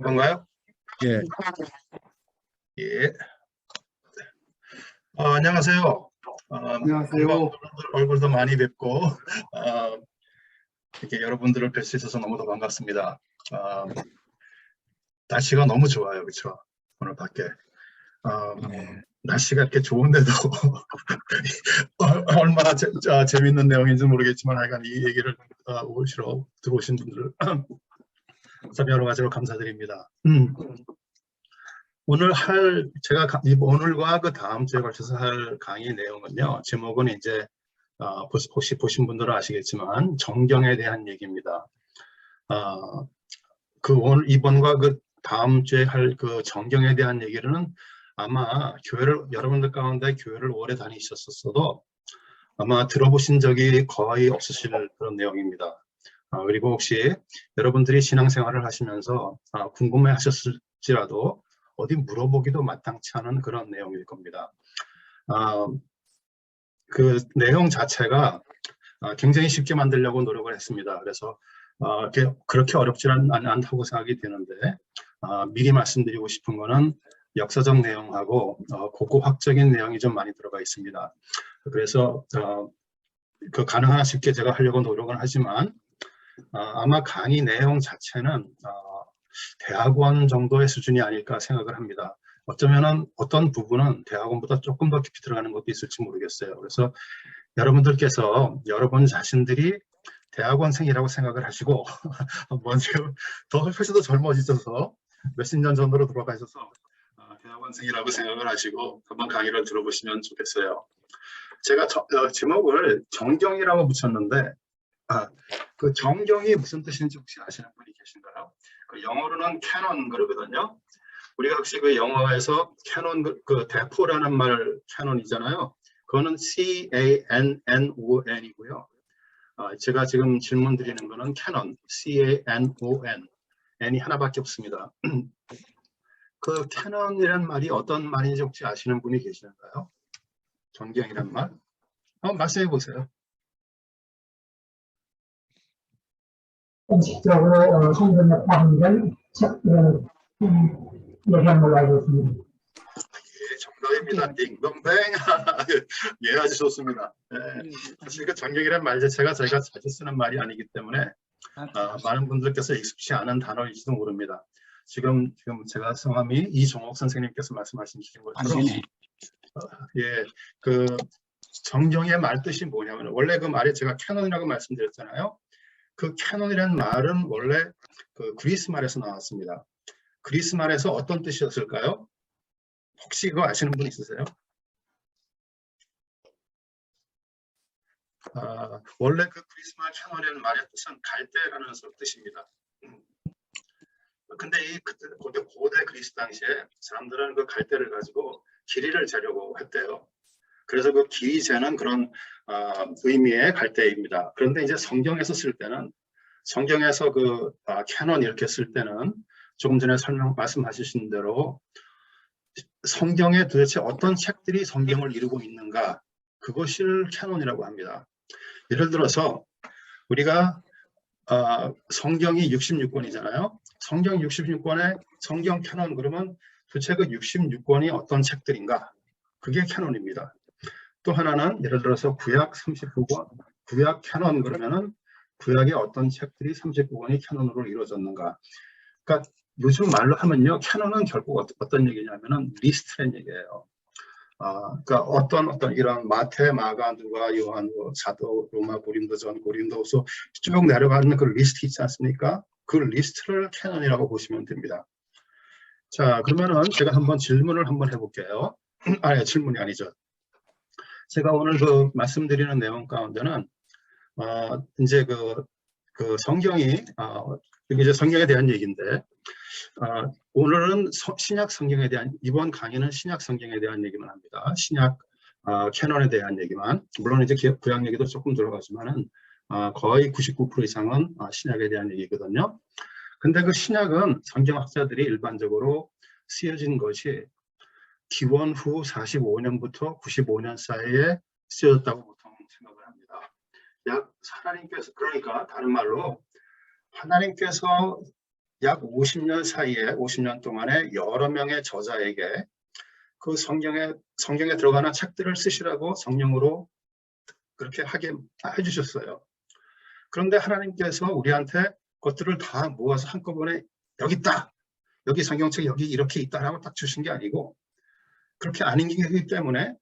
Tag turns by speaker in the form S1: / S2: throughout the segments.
S1: 건가요?
S2: 예.
S1: 예. 안녕하세요.
S3: 안녕하세요.
S1: 얼굴도 많이 뵙고 이렇게 여러분들을 뵐 수 있어서 너무도 반갑습니다. 날씨가 너무 좋아요, 그렇죠? 오늘 밖에 날씨가 이렇게 좋은데도 얼마나 재밌는 내용인지 모르겠지만 하여간 이 얘기를 오시러 들어오신 분들 참 여러 가지로 감사드립니다. 오늘과 그 다음 주에 걸쳐서 할 강의 내용은요. 제목은 이제 혹시 보신 분들은 아시겠지만 정경에 대한 얘기입니다. 이번과 그 다음 주에 할 그 정경에 대한 얘기는 아마 여러분들 가운데 교회를 오래 다니셨었어도 아마 들어보신 적이 거의 없으실 그런 내용입니다. 그리고 혹시 여러분들이 신앙생활을 하시면서 궁금해 하셨을지라도 어디 물어보기도 마땅치 않은 그런 내용일 겁니다. 그 내용 자체가 굉장히 쉽게 만들려고 노력을 했습니다. 그래서 그렇게 어렵지는 않다고 생각이 되는데 미리 말씀드리고 싶은 거는 역사적 내용하고 고고학적인 내용이 좀 많이 들어가 있습니다. 그래서 가능한 쉽게 제가 하려고 노력은 하지만 아마 강의 내용 자체는 대학원 정도의 수준이 아닐까 생각을 합니다. 어쩌면은 어떤 부분은 대학원보다 조금 더 깊이 들어가는 것도 있을지 모르겠어요. 그래서 여러분들께서 여러분 자신들이 대학원생이라고 생각을 하시고 먼저 훨씬 더 젊어지셔서 몇십 년 전으로 돌아가셔서 대학원생이라고 생각을 하시고 한번 강의를 들어보시면 좋겠어요. 제가 제목을 정경이라고 붙였는데 그 정경이 무슨 뜻인지 혹시 아시는 분이 계신가요? 그 영어로는 캐논 그러거든요. 우리가 혹시 그 영어에서 캐논 그 대포라는 말 캐논이잖아요. 그거는 C-A-N-N-O-N이고요. 제가 지금 질문 드리는 거는 캐논 C-A-N-O-N N이 하나밖에 없습니다. 그 캐논이라는 말이 어떤 말인지 혹시 아시는 분이 계시는가요? 정경이란 말? 말씀해 보세요.
S4: 공식적으로 성경의 파문을 얘기한 걸로 알고 있습니다.
S1: 예, 정답입니다. 딩동댕. 예, 아주 좋습니다. 사실 그 정경이라는 말 자체가 저희가 자주 쓰는 말이 아니기 때문에 많은 분들께서 익숙치 않은 단어일지도 모릅니다. 지금 제가 성함이 이종옥 선생님께서 말씀하신 것처럼 예, 그 정경의 말 뜻이 뭐냐면 원래 그 말에 제가 캐논이라고 말씀드렸잖아요. 그 캐논이라는 말은 원래 그 그리스 말에서 나왔습니다. 그리스 말에서 어떤 뜻이었을까요? 혹시 그거 아시는 분 있으세요? 원래 그 그리스 말 캐논이라는 말의 뜻은 갈대라는 뜻입니다. 근데 이 고대 그리스 당시에 사람들은 그 갈대를 가지고 길이를 재려고 했대요. 그래서 그 길이 재는 그런 의미의 갈대입니다. 그런데 이제 성경에서 쓸 때는 성경에서 그 캐논 이렇게 쓸 때는 조금 전에 말씀하신 대로 성경에 도대체 어떤 책들이 성경을 이루고 있는가 그것을 캐논이라고 합니다. 예를 들어서 우리가 성경이 66권이잖아요. 성경 66권의 성경 캐논 그러면 도대체 그 66권이 어떤 책들인가 그게 캐논입니다. 또 하나는 예를 들어서 구약 39권 구약 캐논 그러면은 구약의 어떤 책들이 39권이 캐논으로 이루어졌는가. 그러니까 요즘 말로 하면요. 캐논은 결국 어떤 얘기냐면은 리스트란 얘기예요. 그러니까 어떤 이런 마태, 마가, 누가, 요한, 사도, 로마, 고린도전, 고린도후서 쭉 내려가는 그 리스트 있지 않습니까? 그 리스트를 캐논이라고 보시면 됩니다. 자, 그러면은 제가 한번 질문을 한번 해볼게요. 아니, 질문이 아니죠. 제가 오늘 그 말씀드리는 내용 가운데는 이제 그 성경이 이제 성경에 대한 얘기인데 오늘은 신약 성경에 대한 이번 강의는 신약 성경에 대한 얘기만 합니다. 신약 캐논에 대한 얘기만 물론 이제 구약 얘기도 조금 들어가지만은 거의 99% 이상은 신약에 대한 얘기거든요. 근데 그 신약은 성경학자들이 일반적으로 쓰여진 것이 기원 후 45년부터 95년 사이에 쓰여졌다고 보통 생각을 합니다. 하나님께서 그러니까 다른 말로 하나님께서 약 50년 사이에 50년 동안에 여러 명의 저자에게 그 성경에 들어가는 책들을 쓰시라고 성령으로 그렇게 하게 해주셨어요. 그런데 하나님께서 우리한테 그것들을 다 모아서 한꺼번에 여기 있다, 여기 성경책 여기 이렇게 있다라고 딱 주신 게 아니고, 그렇게 아닌 게이기 때문에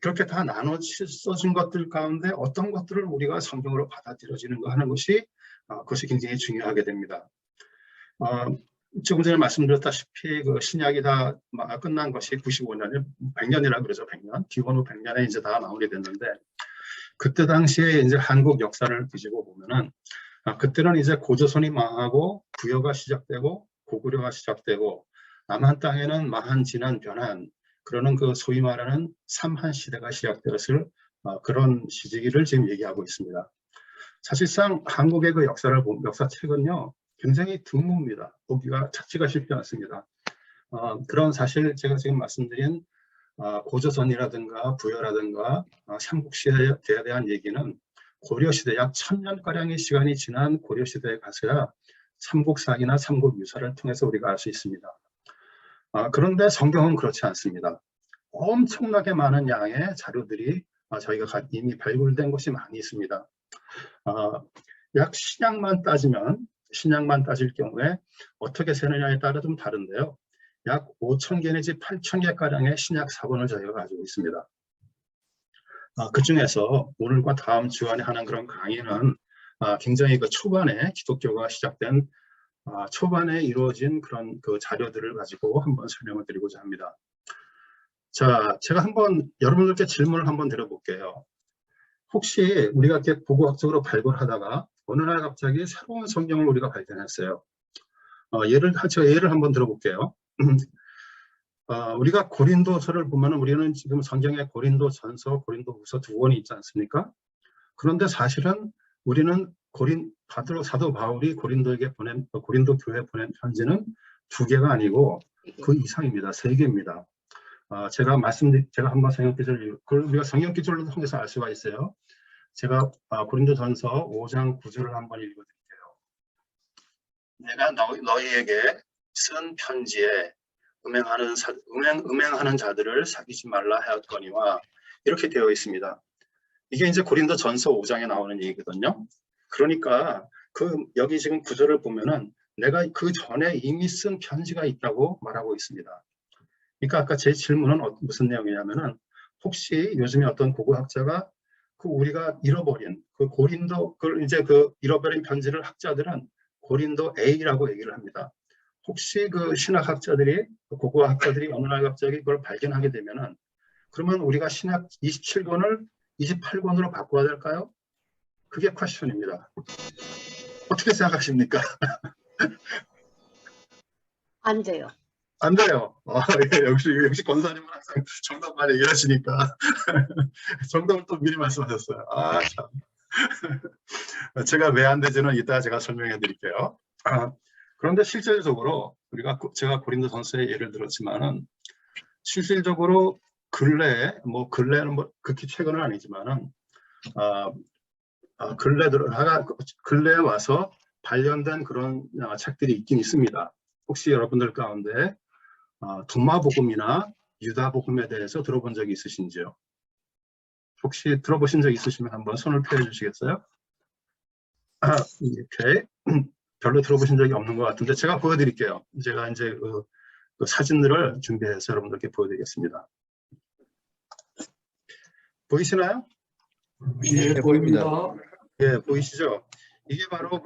S1: 그렇게 다 나눠 써준 것들 가운데 어떤 것들을 우리가 성경으로 받아들여지는가 하는 것이 그것이 굉장히 중요하게 됩니다. 조금 전에 말씀드렸다시피 그 신약이 다 끝난 것이 95년에 100년이라고 그러죠. 100년. 기원 후 100년에 이제 다 마무리 됐는데, 그때 당시에 이제 한국 역사를 뒤집어 보면은 그때는 이제 고조선이 망하고 부여가 시작되고 고구려가 시작되고 남한 땅에는 마한 진한 변한 그러는 그 소위 말하는 삼한 시대가 시작되었을 그런 시기를 지금 얘기하고 있습니다. 사실상 한국의 그 역사책은요 굉장히 드뭅니다. 보기가 찾기가 쉽지 않습니다. 그런 사실 제가 지금 말씀드린 고조선이라든가 부여라든가 삼국시대에 대한 얘기는 고려시대 약 1000년가량의 시간이 지난 고려시대에 가서야 삼국사기나 삼국유사를 통해서 우리가 알 수 있습니다. 그런데 성경은 그렇지 않습니다. 엄청나게 많은 양의 자료들이 저희가 이미 발굴된 것이 많이 있습니다. 약 신약만 따질 경우에 어떻게 세느냐에 따라 좀 다른데요. 약 5,000개 내지 8,000개가량의 신약 사본을 저희가 가지고 있습니다. 그 중에서 오늘과 다음 주간에 하는 그런 강의는 굉장히 그 초반에 기독교가 시작된 초반에 이루어진 그런 그 자료들을 가지고 한번 설명을 드리고자 합니다. 자, 제가 한번 여러분들께 질문을 한번 드려볼게요. 혹시 우리가 이렇게 고고학적으로 발굴하다가 어느 날 갑자기 새로운 성경을 우리가 발견했어요. 제가 예를 한번 들어볼게요. 우리가 고린도서를 보면 우리는 지금 성경에 고린도전서, 고린도후서 두 권이 있지 않습니까? 그런데 사실은 우리는 사도 바울이 고린도 교회에 보낸 편지는 2개가 아니고 그 이상입니다. 3개입니다. 제가 한번 성경기절, 우리가 성경기절로 통해서 알 수가 있어요. 제가 고린도전서 5장 9절을 한번 읽어드릴게요. 내가 너희에게 쓴 편지에 음행하는 자들을 사귀지 말라 하였거니와, 이렇게 되어 있습니다. 이게 이제 고린도전서 5장에 나오는 얘기거든요. 그러니까 여기 지금 구절을 보면은 내가 그 전에 이미 쓴 편지가 있다고 말하고 있습니다. 그러니까 아까 제 질문은 무슨 내용이냐면은, 혹시 요즘에 어떤 고고학자가 우리가 잃어버린 잃어버린 편지를 학자들은 고린도 A라고 얘기를 합니다. 혹시 그 신학학자들이, 고고학자들이 어느 날 갑자기 그걸 발견하게 되면은, 그러면 우리가 신학 27권을 28권으로 바꿔야 될까요? 그게 퀘스천입니다. 어떻게 생각하십니까?
S2: 안 돼요.
S1: 안 돼요. 역시 권사님은 항상 정답만 얘기하시니까 정답을 또 미리 말씀하셨어요. 참. 제가 왜 안 되지는 이따가 제가 설명해 드릴게요. 그런데 실질적으로 제가 고린도전서의 예를 들었지만은, 실질적으로 근래는 극히 최근은 아니지만은 근래에 와서 발견된 그런 책들이 있긴 있습니다. 혹시 여러분들 가운데 도마복음이나 유다복음에 대해서 들어본 적이 있으신지요? 혹시 들어보신 적 있으시면 한번 손을 펴 주시겠어요? 이렇게 별로 들어보신 적이 없는 것 같은데 제가 보여드릴게요. 제가 이제 그 사진들을 준비해서 여러분들께 보여드리겠습니다. 보이시나요?
S3: 예, 보입니다.
S1: 예, 보이시죠? 이게 바로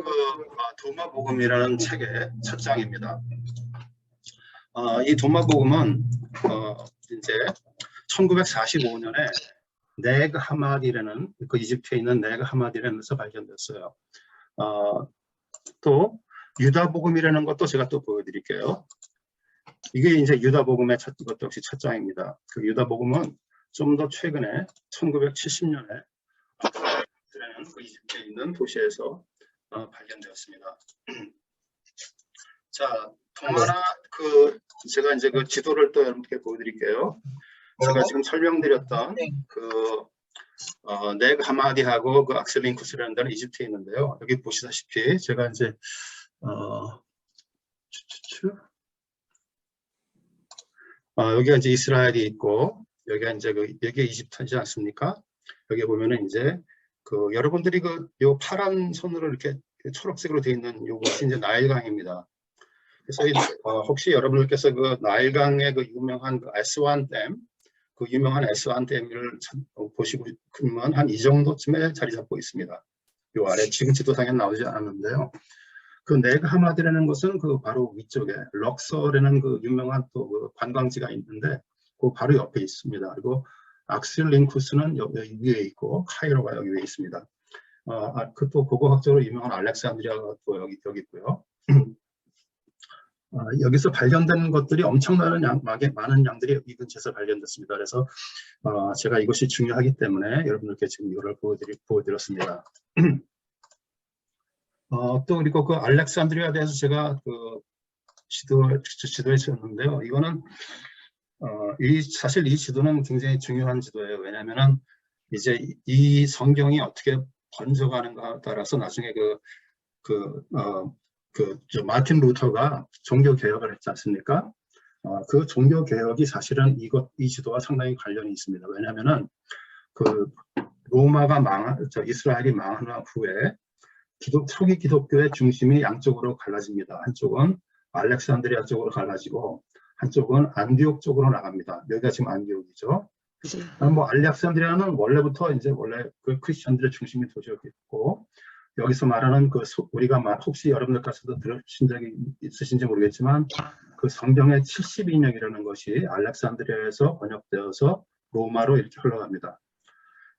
S1: 도마복음이라는 책의 첫 장입니다. 이 도마복음은 이제 1945년에 네그 하마디라는 이집트에 있는 네그 하마디라는 데서 발견됐어요. 또 유다복음이라는 것도 제가 또 보여드릴게요. 이게 이제 유다복음의 것도 역시 첫 장입니다. 그 유다복음은 좀 더 최근에 1970년에 이집트에 있는 도시에서 발견되었습니다. 자, 동아나 제가 이제 그 지도를 또 여러분께 보여드릴게요. 제가 지금 설명드렸던 네그 하마디하고 그 악셀링쿠스라는 데는 이집트에 있는데요. 여기 보시다시피 제가 이제 여기가 이제 이스라엘이 있고 여기가 이제 여기가 이집트이지 않습니까? 여기 보면은 이제 여러분들이 요 파란 선으로 이렇게 초록색으로 되어 있는 요것이 이제 나일강입니다. 그래서 혹시 여러분들께서 나일강의 유명한 S1 댐, 유명한 S1 댐을 보시고 그러면 한 이 정도쯤에 자리 잡고 있습니다. 요 아래 지금 지도상에 나오지 않았는데요. 네그 하마드라는 것은 바로 위쪽에 럭서라는 유명한 또 관광지가 있는데 바로 옆에 있습니다. 그리고 악실링쿠스는 여기 위에 있고 카이로가 여기 위에 있습니다. 또 고고학적으로 유명한 알렉산드리아가 또 여기 있고요. 여기서 발견된 것들이 엄청나는 많은 양들이 이 근처에서 발견됐습니다. 그래서 제가 이것이 중요하기 때문에 여러분들께 지금 이거를 보여드렸습니다. 또 그리고 알렉산드리아에 대해서 제가 지도에 썼는데요. 이거는 사실 이 지도는 굉장히 중요한 지도예요. 왜냐하면은 이제 이 성경이 어떻게 번져가는가에 따라서 나중에 마틴 루터가 종교 개혁을 했지 않습니까? 그 종교 개혁이 사실은 이 지도와 상당히 관련이 있습니다. 왜냐하면은 로마가 이스라엘이 망한 후에 초기 기독교의 중심이 양쪽으로 갈라집니다. 한쪽은 알렉산드리아 쪽으로 갈라지고 한쪽은 안디옥 쪽으로 나갑니다. 여기가 지금 안디옥이죠. 알렉산드리아는 원래부터 원래 크리스천들의 중심이 도시였고 여기서 말하는 우리가 혹시 여러분들께서도 들으신 적이 있으신지 모르겠지만 성경의 72년이라는 것이 알렉산드리아에서 번역되어서 로마로 이렇게 흘러갑니다.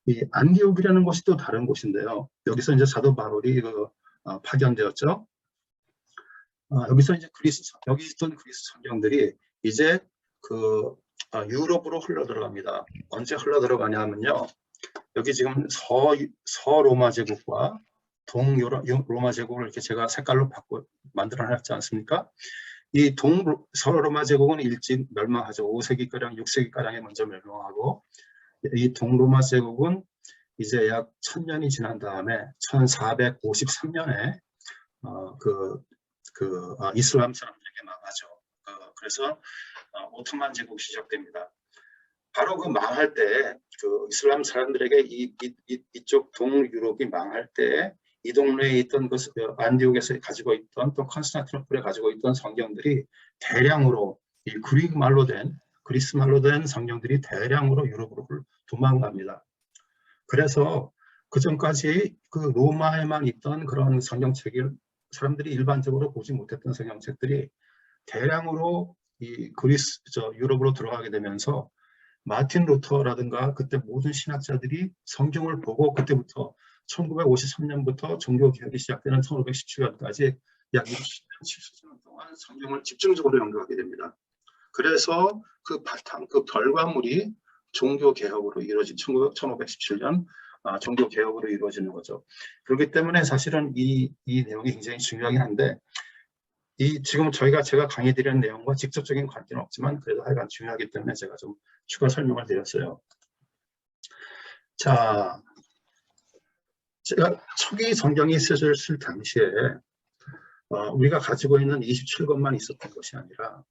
S1: 이 안디옥이라는 곳이 또 다른 곳인데요. 여기서 이제 사도 바울이 파견되었죠. 여기서 이제 여기 있던 그리스 성경들이 이제 유럽으로 흘러 들어갑니다. 언제 흘러 들어가냐면요. 여기 지금 서로마 제국과 동로마 제국을 이렇게 제가 색깔로 만들어놨지 않습니까? 이 서로마 제국은 일찍 멸망하죠. 5세기가량, 6세기가량에 먼저 멸망하고 이 동로마 제국은 이제 약 1000년이 지난 다음에 1453년에 이슬람 사람들에게 망하죠. 그래서 오토만 제국이 시작됩니다. 바로 망할 때 이슬람 사람들에게 이쪽 동유럽이 망할 때 이 동네에 있던 안디옥에서 가지고 있던 또 컨스탄티노플에 가지고 있던 성경들이 대량으로 이 그리스 말로 된 성경들이 대량으로 유럽으로 도망갑니다. 그래서 그 전까지 로마에만 있던 그런 성경책을 사람들이 일반적으로 보지 못했던 성경책들이 대량으로 유럽으로 들어가게 되면서 마틴 루터라든가 그때 모든 신학자들이 성경을 보고 그때부터 1953년부터 종교개혁이 시작되는 1517년까지 약 70년 동안 성경을 집중적으로 연구하게 됩니다. 그래서 결과물이 종교개혁으로 이루어진 1517년 종교개혁으로 이루어지는 거죠. 그렇기 때문에 사실은 이 내용이 굉장히 중요하긴 한데 지금 제가 강의 드리는 내용과 직접적인 관계는 없지만 그래도 하여간 중요하기 때문에 제가 좀 추가 설명을 드렸어요. 자, 제가 초기 성경이 쓰여졌을 당시에 우리가 가지고 있는 27권만 있었던 것이 아니라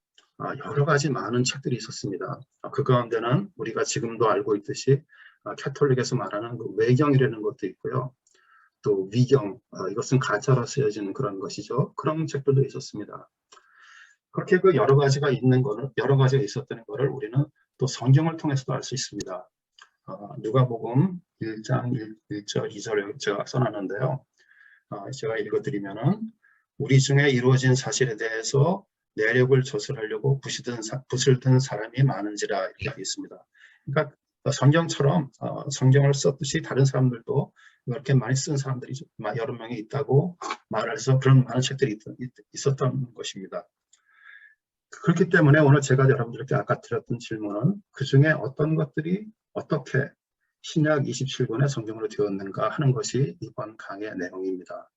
S1: 여러 가지 많은 책들이 있었습니다. 그 가운데는 우리가 지금도 알고 있듯이 캐톨릭에서 말하는 외경이라는 것도 있고요. 또 위경, 이것은 가짜로 쓰여진 그런 것이죠. 그런 책들도 있었습니다. 그렇게 여러 가지가 있었다는 것을 우리는 또 성경을 통해서도 알 수 있습니다. 누가복음 1장 1절 2절을 제가 써놨는데요. 제가 읽어드리면은 우리 중에 이루어진 사실에 대해서 내력을 조술하려고 붓을 든 사람이 많은지라 이렇게 되어 있습니다. 그러니까 성경처럼 성경을 썼듯이 다른 사람들도 이렇게 많이 쓴 사람들이 여러 명이 있다고 말을 해서 그런 많은 책들이 있었던 것입니다. 그렇기 때문에 오늘 제가 여러분들께 아까 드렸던 질문은 그 중에 어떤 것들이 어떻게 신약 27권의 성경으로 되었는가 하는 것이 이번 강의 내용입니다.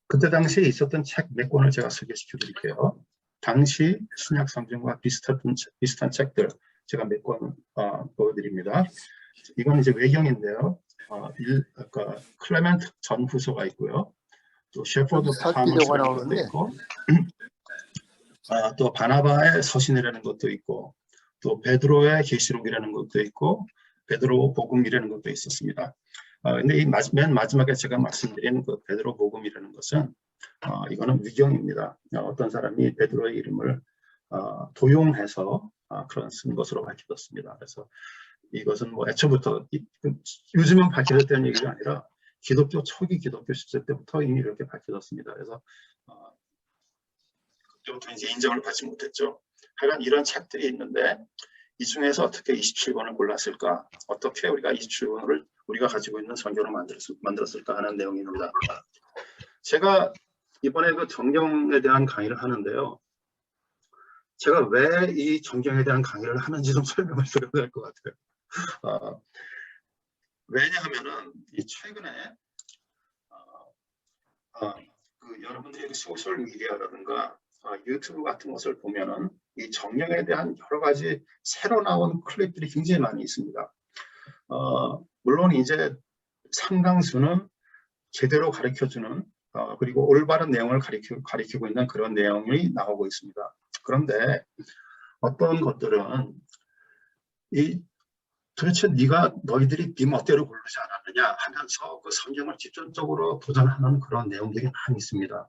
S1: 그때 당시에 있었던 책 몇 권을 제가 소개시켜 드릴게요. 당시 신약 성경과 비슷한 책들 제가 몇 권 보여드립니다. 이건 이제 외경인데요. 클레멘트 전후서가 있고요. 또 셰퍼드
S3: 사기료가
S1: 파머스라는 것도
S3: 나오는데.
S1: 있고 또 바나바의 서신이라는 것도 있고 또 베드로의 계시록이라는 것도 있고 베드로 복음이라는 것도 있었습니다. 근데 이 맨 마지막에 제가 말씀드린 그 베드로 복음이라는 것은 이거는 위경입니다. 어떤 사람이 베드로의 이름을 도용해서 그런 쓴 것으로 밝혀졌습니다. 그래서 이것은 뭐 애초부터 요즘은 밝혀졌다는 얘기가 아니라 기독교 초기 기독교 시절 때부터 이미 이렇게 밝혀졌습니다. 그래서 그때부터 이제 인정을 받지 못했죠. 하여간 이런 책들이 있는데 이 중에서 어떻게 27권을 골랐을까? 어떻게 우리가 27권을 우리가 가지고 있는 성경을 만들었을까 하는 내용입니다. 제가 이번에 그 정경에 대한 강의를 하는데요. 제가 왜 이 정경에 대한 강의를 하는지 좀 설명을 드려야 될 것 같아요. 왜냐하면은 이 최근에 그 여러분들이 그 소셜 미디어라든가 유튜브 같은 것을 보면은 이 정령에 대한 여러 가지 새로 나온 클립들이 굉장히 많이 있습니다. 물론 이제 상당수는 제대로 가르쳐주는 그리고 올바른 내용을 가리키고 있는 그런 내용이 나오고 있습니다. 그런데 어떤 것들은 도대체 너희들이 네 멋대로 고르지 않았느냐 하면서 그 성경을 집중적으로 도전하는 그런 내용들이 많이 있습니다.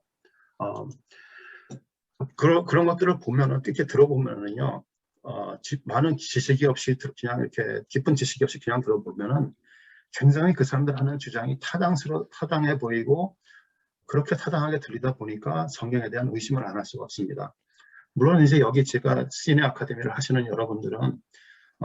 S1: 그런 것들을 보면은 이렇게 들어보면은요, 많은 지식이 없이 그냥 이렇게 깊은 지식이 없이 그냥 들어보면은 굉장히 그 사람들 하는 주장이 타당해 보이고 그렇게 타당하게 들리다 보니까 성경에 대한 의심을 안 할 수가 없습니다. 물론 이제 여기 제가 시내 아카데미를 하시는 여러분들은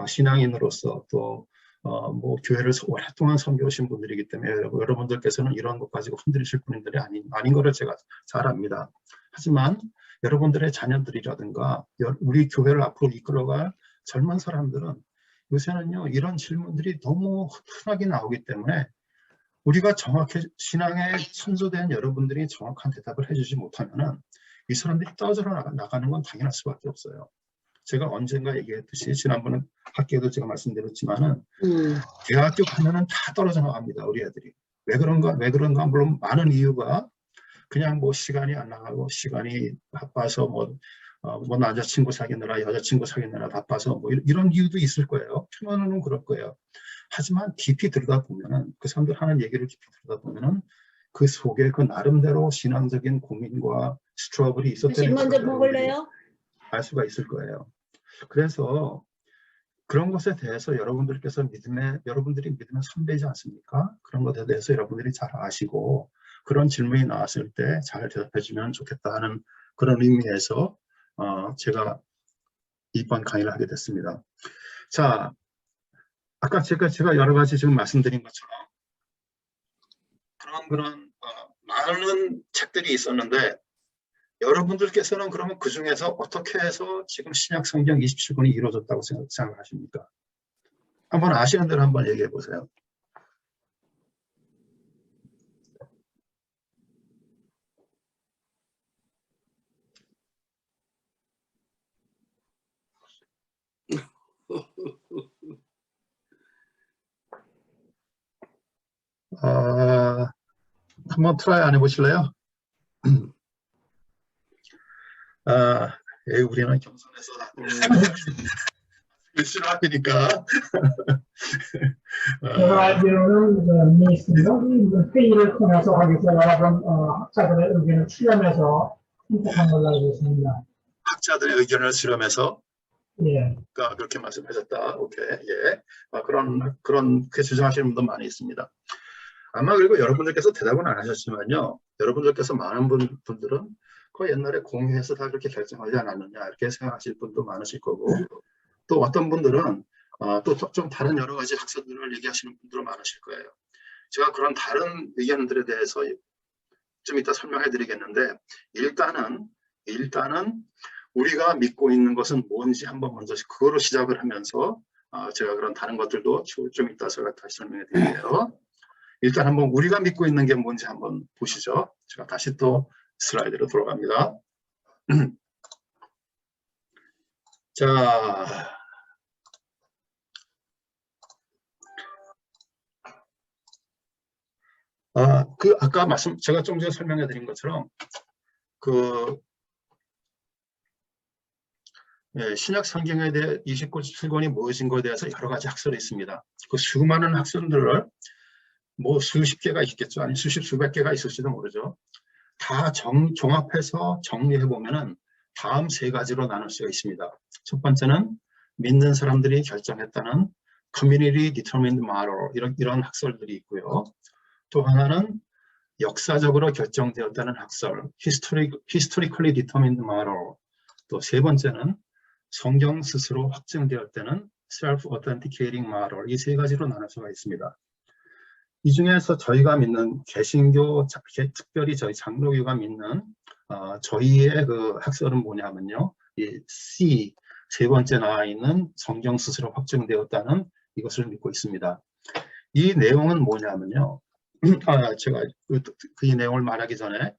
S1: 신앙인으로서 또 뭐 교회를 오랫동안 섬겨오신 분들이기 때문에 여러분들께서는 이런 것 가지고 흔들리실 분들이 아닌 거를 제가 잘 압니다. 하지만 여러분들의 자녀들이라든가 우리 교회를 앞으로 이끌어갈 젊은 사람들은 요새는요 이런 질문들이 너무 흔하게 나오기 때문에 우리가 정확히 신앙에 선조된 여러분들이 정확한 대답을 해주지 못하면은 이 사람들이 떨어져 나가는 건 당연할 수밖에 없어요. 제가 언젠가 얘기했듯이 지난번에 학교에도 제가 말씀드렸지만은 대학교 가면은 다 떨어져 나갑니다. 우리 애들이. 왜 그런가? 물론 많은 이유가 그냥 뭐 시간이 안 나가고 시간이 바빠서 뭐 남자친구 사귀느라 여자친구 사귀느라 바빠서 뭐 이런 이유도 있을 거예요. 표면으로는 그럴 거예요. 하지만 깊이 들여다보면은 그 사람들 하는 얘기를 깊이 들여다보면은 그 속에 그 나름대로 신앙적인 고민과 스트러글이 있었다는
S2: 먼저 먹을래요?
S1: 알 수가 있을 거예요. 그래서 그런 것에 대해서 여러분들이 믿음의 선배이지 않습니까? 그런 것에 대해서 여러분들이 잘 아시고 그런 질문이 나왔을 때 잘 대답해 주면 좋겠다 하는 그런 의미에서 제가 이번 강의를 하게 됐습니다. 자, 아까 제가 여러 가지 지금 말씀드린 것처럼 그런 많은 책들이 있었는데 여러분들께서는 그러면 그 중에서 어떻게 해서 지금 신약 성경 27권이 이루어졌다고 생각하십니까? 한번 아시는 대로 한번 얘기해 보세요. 한번 트라이 안 해보실래요? 우리는 겸손해서 싫어하니까.
S4: 제가 알기로는 미스는 회의를 통해서 거기서 여러 학자들의 의견을 수렴해서 선택한 걸로 알고 있습니다.
S1: 학자들의 의견을 수렴해서
S4: 예.
S1: 그렇게 말씀하셨다. 오케이, 예. 그렇게 주장하시는 분도 많이 있습니다. 아마 그리고 여러분들께서 대답은 안 하셨지만요. 여러분들께서 많은 분들은 그 옛날에 공유해서 다 그렇게 결정하지 않았느냐 이렇게 생각하실 분도 많으실 거고 또 어떤 분들은 또 좀 다른 여러 가지 학설들을 얘기하시는 분들은 많으실 거예요. 제가 그런 다른 의견들에 대해서 좀 이따 설명해 드리겠는데 일단은 우리가 믿고 있는 것은 뭔지 한번 먼저 그거로 시작을 하면서 제가 그런 다른 것들도 좀 이따 제가 다시 설명해 드릴게요. 일단 한번 우리가 믿고 있는 게 뭔지 한번 보시죠. 제가 다시 또 슬라이드로 돌아갑니다. 자, 아까 제가 좀 전에 설명해 드린 것처럼 신약 성경에 대해 29권이 무엇인 것에 대해서 여러 가지 학설이 있습니다. 그 수많은 학설들을 뭐 수십 개가 있겠죠. 아니 수백 개가 있을지도 모르죠. 다 종합해서 정리해 보면은 다음 세 가지로 나눌 수가 있습니다. 첫 번째는 믿는 사람들이 결정했다는 Community Determined Model 이런 학설들이 있고요. 또 하나는 역사적으로 결정되었다는 학설 Historically Determined Model. 또 세 번째는 성경 스스로 확증되었다는 Self-Authenticating Model. 이 세 가지로 나눌 수가 있습니다. 이 중에서 저희가 믿는 개신교, 특별히 저희 장로교가 믿는 저희의 그 학설은 뭐냐면요. 이 C, 세 번째 나와 있는 성경 스스로 확증되었다는 이것을 믿고 있습니다. 이 내용은 뭐냐면요. 제가 이 내용을 말하기 전에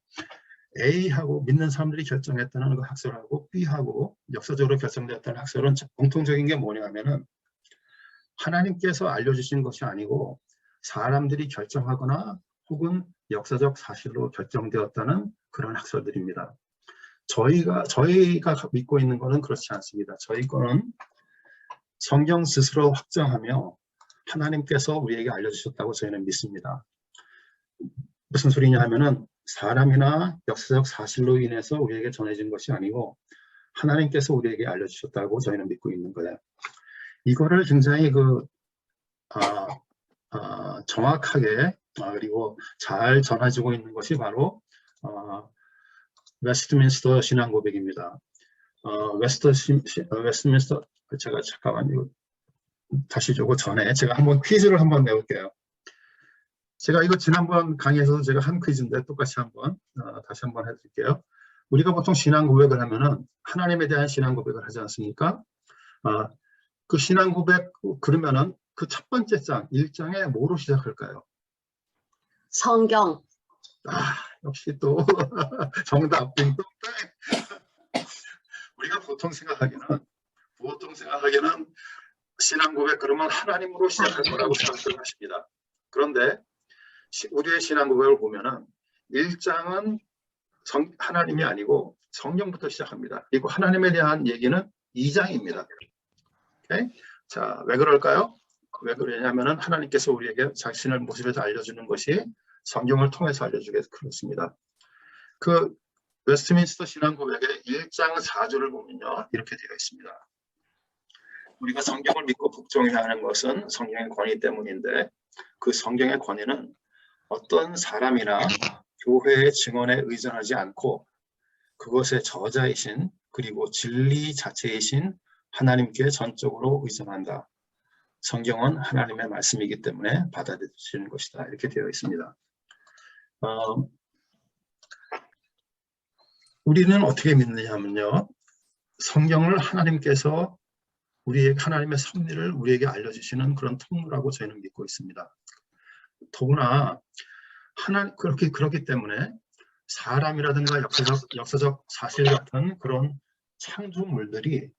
S1: A하고 믿는 사람들이 결정했다는 그 학설하고 B하고 역사적으로 결정되었다는 학설은 공통적인 게 뭐냐면은 하나님께서 알려주신 것이 아니고 사람들이 결정하거나 혹은 역사적 사실로 결정되었다는 그런 학설들입니다. 저희가 믿고 있는 것은 그렇지 않습니다. 저희 거는 성경 스스로 확정하며 하나님께서 우리에게 알려주셨다고 저희는 믿습니다. 무슨 소리냐 하면은 사람이나 역사적 사실로 인해서 우리에게 전해진 것이 아니고 하나님께서 우리에게 알려주셨다고 저희는 믿고 있는 거예요. 이거를 굉장히 정확하게 그리고 잘 전해지고 있는 것이 바로 웨스트민스터 신앙 고백입니다. 웨스트민스터 제가 잠깐만요. 다시 주고 전에 제가 한번 퀴즈를 한번 내볼게요. 제가 이거 지난번 강의에서도 제가 한 퀴즈인데 똑같이 다시 한번 해드릴게요. 우리가 보통 신앙 고백을 하면은 하나님에 대한 신앙 고백을 하지 않습니까? 그 신앙 고백 그러면은 그 첫 번째 장 1장에 뭐로 시작할까요?
S2: 성경.
S1: 역시 또 정답 빙동땅. 우리가 보통 생각하기는 신앙 고백 그러면 하나님으로 시작할 거라고 생각을 하십니다. 그런데 우리의 신앙 고백을 보면은 1장은 하나님이 아니고 성경부터 시작합니다. 그리고 하나님에 대한 얘기는 2장입니다. 오케이? 자, 왜 그럴까요? 왜 그러냐면은 하나님께서 우리에게 자신을 모습에서 알려주는 것이 성경을 통해서 알려주게 해서 그렇습니다. 그 웨스트민스터 신앙 고백의 1장 4절을 보면요. 이렇게 되어 있습니다. 우리가 성경을 믿고 복종해야 하는 것은 성경의 권위 때문인데 그 성경의 권위는 어떤 사람이나 교회의 증언에 의존하지 않고 그것의 저자이신 그리고 진리 자체이신 하나님께 전적으로 의존한다. 성경은 하나님의 말씀이기 때문에 받아들이시는 것이다. 이렇게 되어 있습니다. 우리는 어떻게 믿느냐 하면요. 성경을 하나님께서 하나님의 섭리를 우리에게 알려주시는 그런 통로라고 저희는 믿고 있습니다. 더구나 그렇기 때문에 사람이라든가 역사적 사실 같은 그런 창조물들이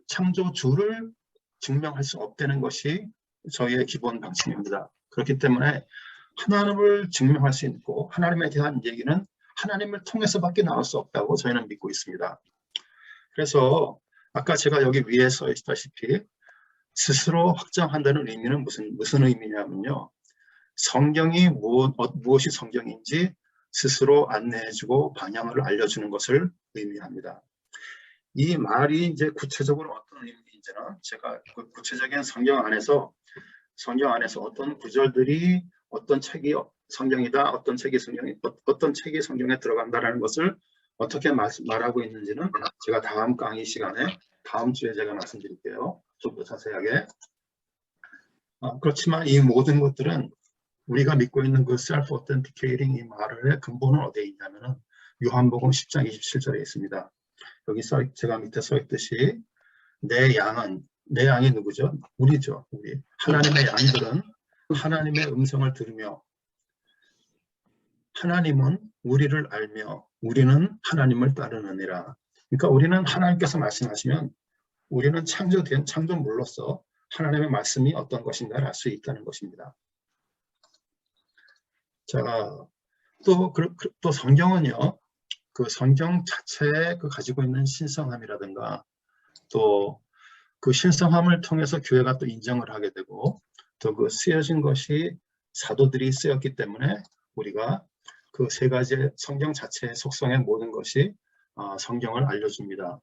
S1: 창조주를 증명할 수 없다는 것이 저희의 기본 방침입니다. 그렇기 때문에 하나님을 증명할 수 있고 하나님에 대한 얘기는 하나님을 통해서밖에 나올 수 없다고 저희는 믿고 있습니다. 그래서 아까 제가 여기 위에 써 있다시피 스스로 확정한다는 의미는 무슨 의미냐면요. 성경이 무엇이 성경인지 스스로 안내해주고 방향을 알려주는 것을 의미합니다. 이 말이 이제 구체적으로 어떤 의미인지는 제가 그 구체적인 성경 안에서 어떤 구절들이 어떤 책이 성경이다, 어떤 책이 성경에 들어간다라는 것을 어떻게 말하고 있는지는 제가 다음 강의 시간에 다음 주에 제가 말씀드릴게요. 좀 더 자세하게. 그렇지만 이 모든 것들은 우리가 믿고 있는 그 self-authenticating 이 말의 근본은 어디에 있냐면은 요한복음 10장 27절에 있습니다. 여기 제가 밑에 써 있듯이 내 양이 누구죠? 우리죠. 우리. 하나님의 양들은 하나님의 음성을 들으며 하나님은 우리를 알며 우리는 하나님을 따르느니라. 그러니까 우리는 하나님께서 말씀하시면 우리는 창조된 창조물로서 하나님의 말씀이 어떤 것인가를 알 수 있다는 것입니다. 자, 또 성경은요, 그 성경 자체에 그 가지고 있는 신성함이라든가 또 그 신성함을 통해서 교회가 또 인정을 하게 되고 또 그 쓰여진 것이 사도들이 쓰였기 때문에 우리가 그 세 가지 성경 자체의 속성의 모든 것이 성경을 알려줍니다.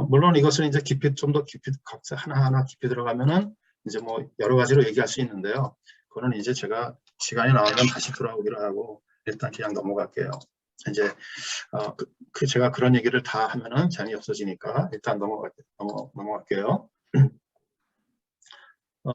S1: 물론 이것을 이제 좀 더 깊이 각자 하나하나 깊이 들어가면은 이제 뭐 여러 가지로 얘기할 수 있는데요. 그거는 이제 제가 시간이 나오면 다시 돌아오기로 하고 일단 그냥 넘어갈게요. 이제 제가 그런 얘기를 다 하면은 재미없어지니까 일단 넘어갈게요.